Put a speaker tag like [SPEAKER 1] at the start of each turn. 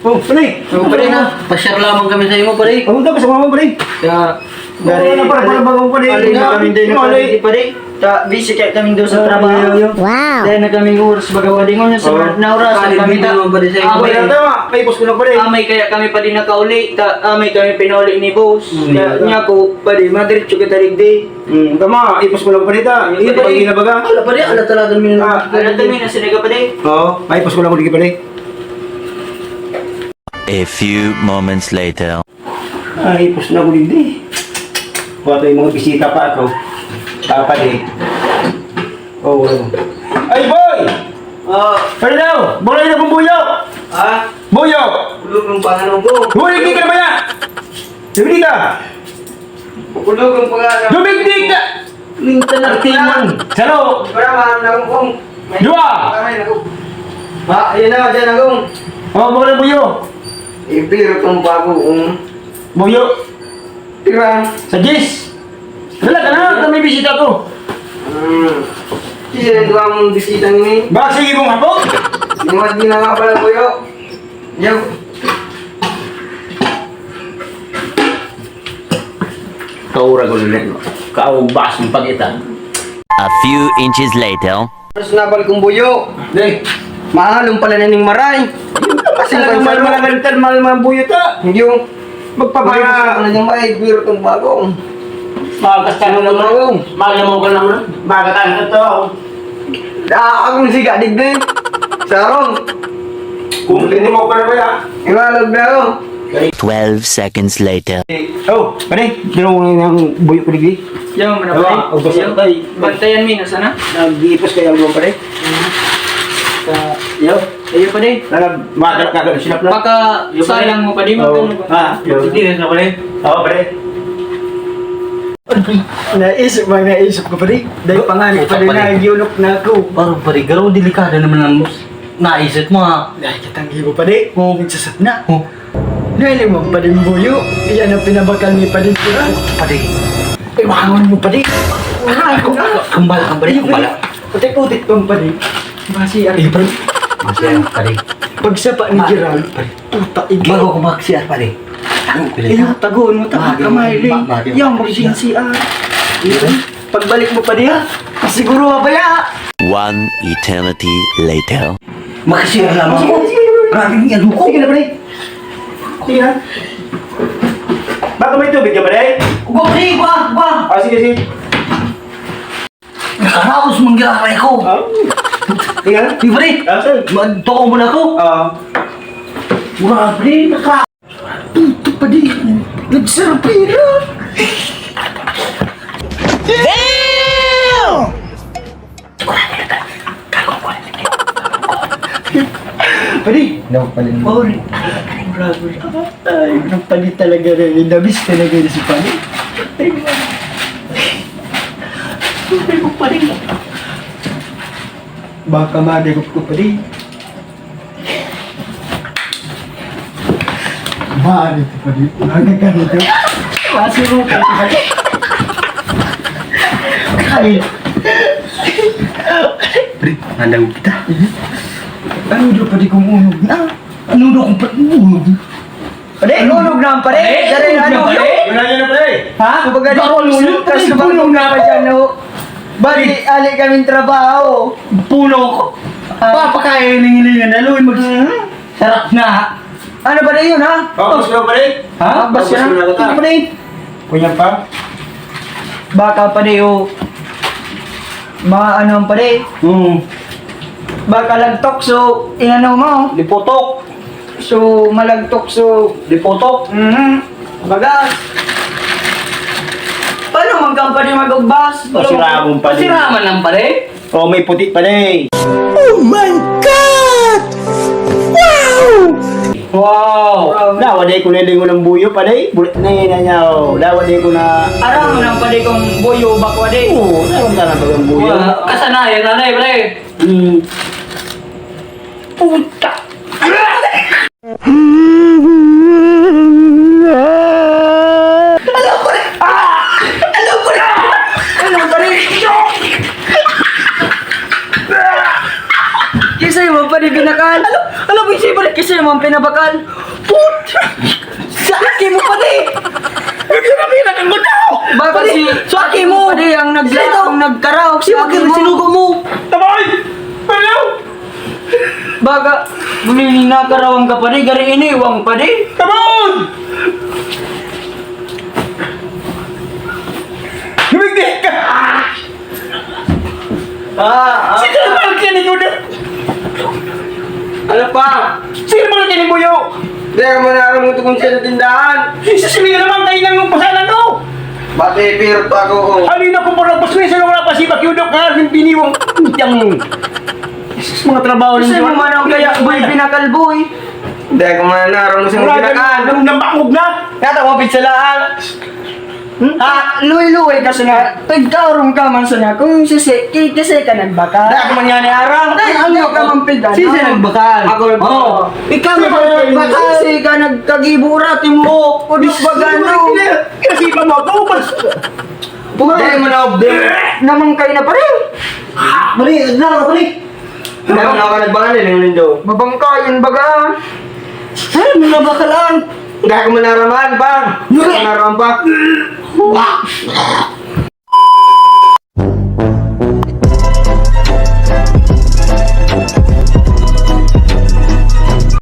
[SPEAKER 1] Oh, pare.
[SPEAKER 2] Pare na, pa-share lamang kami sa iyo, pare.
[SPEAKER 1] Oh, tapos sama mo, pare.
[SPEAKER 2] Kaya,
[SPEAKER 1] Dari na para bagong pare.
[SPEAKER 2] Alin na kami din na pare. Busy kaya kami doon sa trabaho.
[SPEAKER 3] Wow!
[SPEAKER 2] Dahil na kaming oras baga wadingon sa na oras kami ta.
[SPEAKER 1] Pare na tama. May post ko na pare.
[SPEAKER 2] Amay kaya kami pa din nakauli. Amay kami pinauli ni boss. Kaya niya ko, pare, madiretso ka taligdi.
[SPEAKER 1] Tama, ipos ko lang pare ta.
[SPEAKER 2] Iya,
[SPEAKER 1] Ito pag baga.
[SPEAKER 2] Ala pare, ala talaga min.
[SPEAKER 1] Ah,
[SPEAKER 2] Ala talaga na sinaga pare.
[SPEAKER 1] Oo, may ipos ko lang dito pare.
[SPEAKER 4] A few moments later.
[SPEAKER 1] Ay, ipos na ko dito. Kuha yung mga bisita pa ako. Papa di. Oh, ay boy! Pwede daw! Boleh na kong buyo!
[SPEAKER 2] Ah,
[SPEAKER 1] Buyo!
[SPEAKER 2] ulog ng pangalan ko.
[SPEAKER 1] Huli ka na ba yan? Dumigdig ka!
[SPEAKER 2] Ulog ng pangalan.
[SPEAKER 1] Dumigdig ka!
[SPEAKER 2] Minsan na timon.
[SPEAKER 1] Salo!
[SPEAKER 2] Para man na kong.
[SPEAKER 1] Dua!
[SPEAKER 2] Ayan na, dyan akong.
[SPEAKER 1] Oh, boleh buyo!
[SPEAKER 2] Ibiro tong bago kong.
[SPEAKER 1] Buyo!
[SPEAKER 2] Tira.
[SPEAKER 1] Sa Jis! Wala ka na! May bisita ko!
[SPEAKER 2] Kasi na doon ang bisita ni.
[SPEAKER 1] Baka sige mong hapon!
[SPEAKER 2] Sinuwad din na nga pala ko yun. Yo.
[SPEAKER 1] Kaura ko ulit mo. Kaubas ng pagitan.
[SPEAKER 4] A few inches later.
[SPEAKER 2] Tapos nabal kong buyo.
[SPEAKER 1] Dek!
[SPEAKER 2] Mahalong pala na ning maray.
[SPEAKER 1] Kasi lang malagantan malaman buyo ta!
[SPEAKER 2] Yung
[SPEAKER 1] Magpapaya!
[SPEAKER 2] ano yung may biro tong bagong.
[SPEAKER 1] Magkastano naman. Magamu ka naman. Magkatan ito.
[SPEAKER 2] Akong siga digdi. Sarong.
[SPEAKER 1] Kung hindi mo pa na ba ya?
[SPEAKER 2] Imalog na ako.
[SPEAKER 4] 12 seconds later.
[SPEAKER 1] Oh, pare, dino mo ng buyo ko digdi.
[SPEAKER 2] Yung
[SPEAKER 1] Diba? Ubos na tayo.
[SPEAKER 2] Bantayan mi nasa na?
[SPEAKER 1] Nag-iipos kayo album pare.
[SPEAKER 2] Yo. Ayo pa din.
[SPEAKER 1] Magalak ka gano'n sinap lang.
[SPEAKER 2] Baka sayang mo pa din
[SPEAKER 1] Oo.
[SPEAKER 2] magkano ba?
[SPEAKER 1] Ah, hindi rin na pare. Oo, pare.
[SPEAKER 2] Naisip ko pa din. Dahil pangalit pa din na yunok na ako.
[SPEAKER 5] Parang parigaro, delikado naman ang naisip mo ha.
[SPEAKER 2] Dahil kitanggi mo pa din. Nagsasap na. Nahiling mo pa din buyo. Iyan ang pinabakal ni pa din sila.
[SPEAKER 5] Pati,
[SPEAKER 2] Iwangon mo pa din.
[SPEAKER 5] kembal,
[SPEAKER 2] Utik-utik pang pa din. Masiyar.
[SPEAKER 5] pare. Masya, pare.
[SPEAKER 2] Pagsapa ni Gerald. Puta, ikaw.
[SPEAKER 5] Bago ko mag-CR, pare. Tango ko
[SPEAKER 2] Iyo, tagon mo ta kamay rin. Yang magsinsian. Pagbalik mo pa diya. Siguro ba ya?
[SPEAKER 4] One eternity later.
[SPEAKER 5] Mag-CR lamang ako. Grabe yung ano ko.
[SPEAKER 1] Sige na pare. Sige na. Baka may tubig ka pare?
[SPEAKER 5] Gua.
[SPEAKER 1] Ah, sige, sige.
[SPEAKER 5] Nakaraos manggilaray ko.
[SPEAKER 1] Ah, sige na.
[SPEAKER 5] Di pare,
[SPEAKER 1] Ah, sige.
[SPEAKER 5] magtoko mo na ako. Grabe,
[SPEAKER 2] Ito pa din. Nagsarapira. Pari.
[SPEAKER 5] No, pala mo.
[SPEAKER 2] Pari. Brother. Ay, nagpalit talaga rin. Nabis talaga rin si Pari. Ay, man. Ay, ko pa rin. Baka madagop ko pa rin. Maaari ko pa rin. Nagaganito. Kasi mo ka pa rin. Kaya.
[SPEAKER 5] Pre, nandaw kita.
[SPEAKER 2] Ano daw pa rin kumunog na?
[SPEAKER 5] Ano daw kung pag-uulog?
[SPEAKER 2] Pare, nunog na pare. Dari na ano yun?
[SPEAKER 1] Wala niya na pare.
[SPEAKER 2] Ha? Kumbaga di ko lulog. Tapos nabulong na pa dyan, no? Bali, ali kaming trabaho.
[SPEAKER 5] Puno ko. Papakain ng hilingan na luwi mag... Sarap na.
[SPEAKER 2] Ano ba na yun, ha?
[SPEAKER 1] Oh, gusto mo pare?
[SPEAKER 2] Ha? Bas
[SPEAKER 1] Gusto mo
[SPEAKER 2] yan?
[SPEAKER 1] na kita?
[SPEAKER 2] Ano ba na yun?
[SPEAKER 1] Kunyan pa?
[SPEAKER 2] Baka pa na yun. Mga ano pa na Baka lagtok, so inano mo.
[SPEAKER 5] Lipotok.
[SPEAKER 2] So malagtok, so
[SPEAKER 5] Lipotok.
[SPEAKER 2] bagas. Paano magkampani mag-ugbas?
[SPEAKER 1] Pasiraman pa din.
[SPEAKER 5] Pasiraman lang pare.
[SPEAKER 1] Oh, may puti pare.
[SPEAKER 5] Wow.
[SPEAKER 1] Dawa day ko nilingo ng buyo pare. Bulit na yun na niya. Dawa day ko na...
[SPEAKER 2] Aram mo nang pali kong buyo bakwa de.
[SPEAKER 1] Oo, naroon ka na ba ng buyo?
[SPEAKER 5] Kasanayan na na pare.
[SPEAKER 2] Puta! Ano ba rin? Kisay mo pa rin binakal. Alam mo, isay pa rin. Kasi naman pinabakal. Saki mo pa di!
[SPEAKER 1] Nagkarabilan ang tao!
[SPEAKER 2] Baka si
[SPEAKER 5] Saki mo!
[SPEAKER 2] Pa di ang nagkaraok
[SPEAKER 5] Si Bakit sinugo mo?
[SPEAKER 1] Taboy! Palaw!
[SPEAKER 2] Baka muli nakarawang ka pa di, gari iniwang pa di.
[SPEAKER 1] Taboy! Humigdi ka! Sino ba ang kinigo na?
[SPEAKER 5] Ano pa?
[SPEAKER 1] Sino ba ang kinibuyo?
[SPEAKER 5] Hindi ka mo na mo kung sa tindahan.
[SPEAKER 1] Sisili naman kayo ng pasalan no!
[SPEAKER 5] Bate, pirot ako.
[SPEAKER 1] Halina ko parang paswesa na wala pa si Bakyudok ka yung biniwang yung mga trabaho
[SPEAKER 2] Kasi mo man ang kaya boy pinakal boy.
[SPEAKER 5] Hindi ka mo na mo sa pinakaan.
[SPEAKER 1] Nambakog na!
[SPEAKER 5] Kata mo pizzalaan.
[SPEAKER 2] Luwi-luwi kasi na pagkaurong ka man sa na kung kasi ka nagbaka.
[SPEAKER 5] Hindi ako man yan ni Arang.
[SPEAKER 2] Ano ka man pigano?
[SPEAKER 5] Sisi nagbakal. Ako
[SPEAKER 2] Oo. Ikaw nagbaka kasi ka nagkagibura timo. Udis bagano.
[SPEAKER 1] Kinasipan mo ako!
[SPEAKER 5] Hindi mo na update.
[SPEAKER 2] Naman kayo na pa rin.
[SPEAKER 5] Mali, nagdala ko rin. Hindi mo na ako nagbangan din yung lindo.
[SPEAKER 2] Mabangkayan baga.
[SPEAKER 5] Ay, nabakalaan. Hindi ako manaraman pa. Hindi ako manaraman pa.